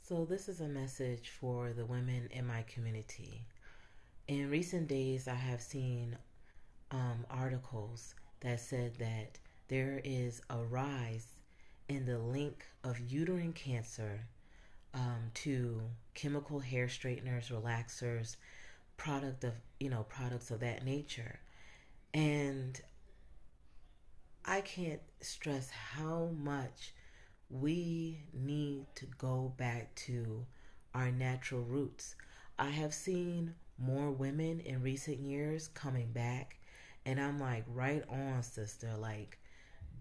So, this is a message for the women in my community. In recent days, I have seen articles that said that there is a rise in the link of uterine cancer to chemical hair straighteners, relaxers, products of that nature. And I can't stress how much we need to go back to our natural roots. I have seen more women in recent years coming back, and I'm like, right on, sister. Like,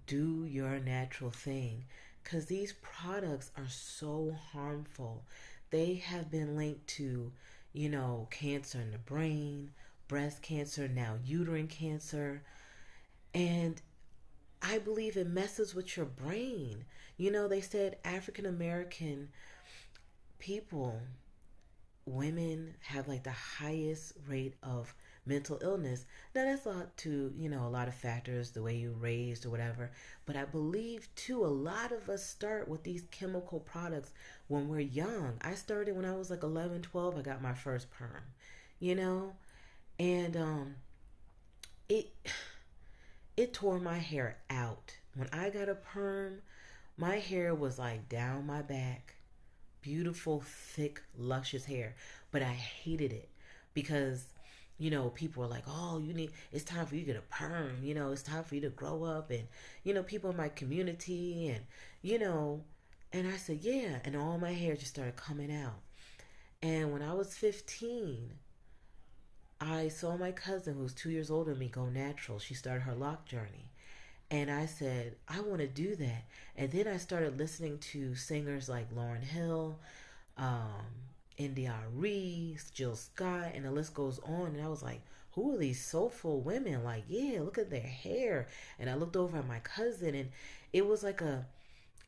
do your natural thing. Because these products are so harmful. They have been linked to, cancer in the brain, breast cancer, now uterine cancer. And I believe it messes with your brain. They said African American people, women have like the highest rate of mental illness. Now that's a lot to, a lot of factors, the way you raised or whatever. But I believe too, a lot of us start with these chemical products when we're young. I started when I was like 11, 12. I got my first perm, you know? And it it tore my hair out. When I got a perm, my hair was like down my back, beautiful, thick, luscious hair. But I hated it because, people were like, oh, it's time for you to get a perm. It's time for you to grow up. And, people in my community and I said, yeah. And all my hair just started coming out. And when I was 15, I saw my cousin, who was 2 years older than me, go natural. She started her lock journey. And I said, I want to do that. And then I started listening to singers like Lauryn Hill, um, India Reese, Jill Scott, and the list goes on. And I was like, who are these soulful women? Like, yeah, look at their hair. And I looked over at my cousin, and it was like a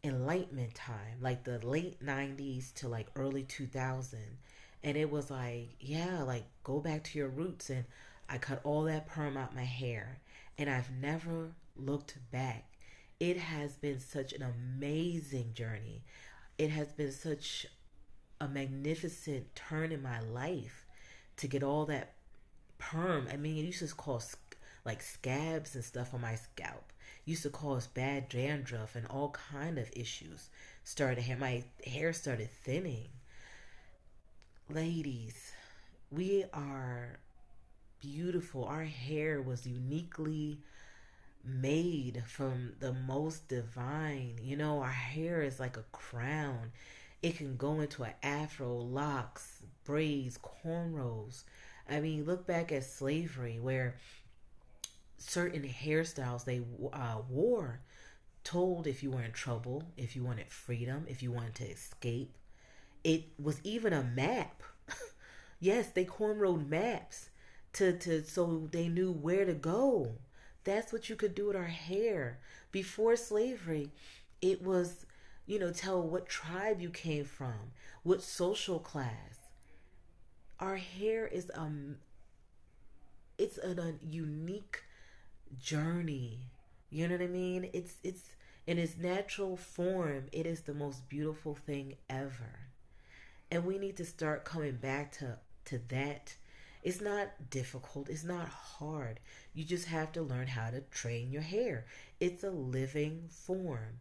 enlightenment time, like the late 90s to like early 2000. And it was like, yeah, like go back to your roots. And I cut all that perm out my hair, and I've never looked back. It has been such an amazing journey. It has been such a magnificent turn in my life to get all that perm. I mean, it used to cause like scabs and stuff on my scalp. It used to cause bad dandruff and all kind of issues. My hair started thinning. Ladies, we are beautiful. Our hair was uniquely made from the most divine. Our hair is like a crown. It can go into an afro, locks, braids, cornrows. I mean, look back at slavery, where certain hairstyles they wore told if you were in trouble, if you wanted freedom, if you wanted to escape. It was even a map. Yes, they cornrowed maps to so they knew where to go. That's what you could do with our hair. Before slavery, it was, tell what tribe you came from, what social class. Our hair is it's a unique journey. You know what I mean? It's in its natural form, it is the most beautiful thing ever. And we need to start coming back to that. It's not difficult, it's not hard. You just have to learn how to train your hair. It's a living form.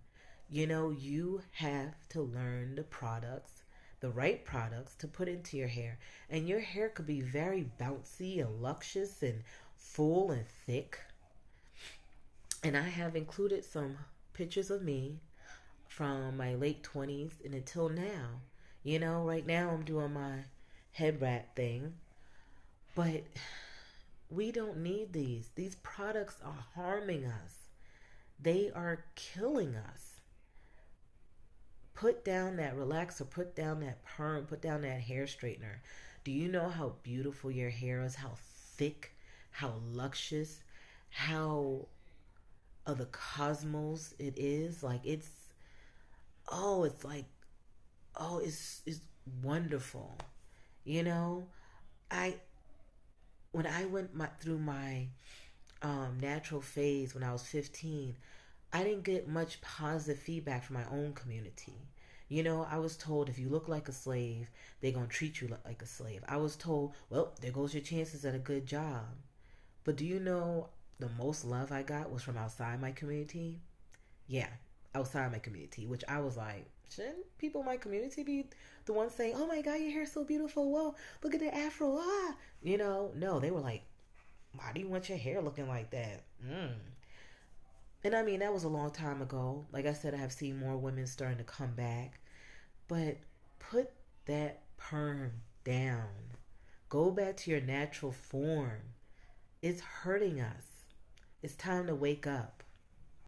You have to learn the right products to put into your hair. And your hair could be very bouncy and luscious and full and thick. And I have included some pictures of me from my late 20s and until now. Right now I'm doing my head wrap thing, but we don't need these. These products are harming us, they are killing us. Put down that relaxer, put down that perm, put down that hair straightener. Do you know how beautiful your hair is? How thick, how luscious, how of the cosmos it is? Like it's like, it's wonderful. You know, I when I went through my natural phase when I was 15, I didn't get much positive feedback from my own community. You know, I was told if you look like a slave, they're going to treat you like a slave. I was told, well, there goes your chances at a good job. But do you know the most love I got was from outside my community? Yeah, outside my community, which I was like, shouldn't people in my community be the ones saying, oh my God, your hair's so beautiful. Whoa, look at the afro. Ah, you know, no, they were like, why do you want your hair looking like that? And I mean, that was a long time ago. Like I said, I have seen more women starting to come back. But put that perm down. Go back to your natural form. It's hurting us. It's time to wake up.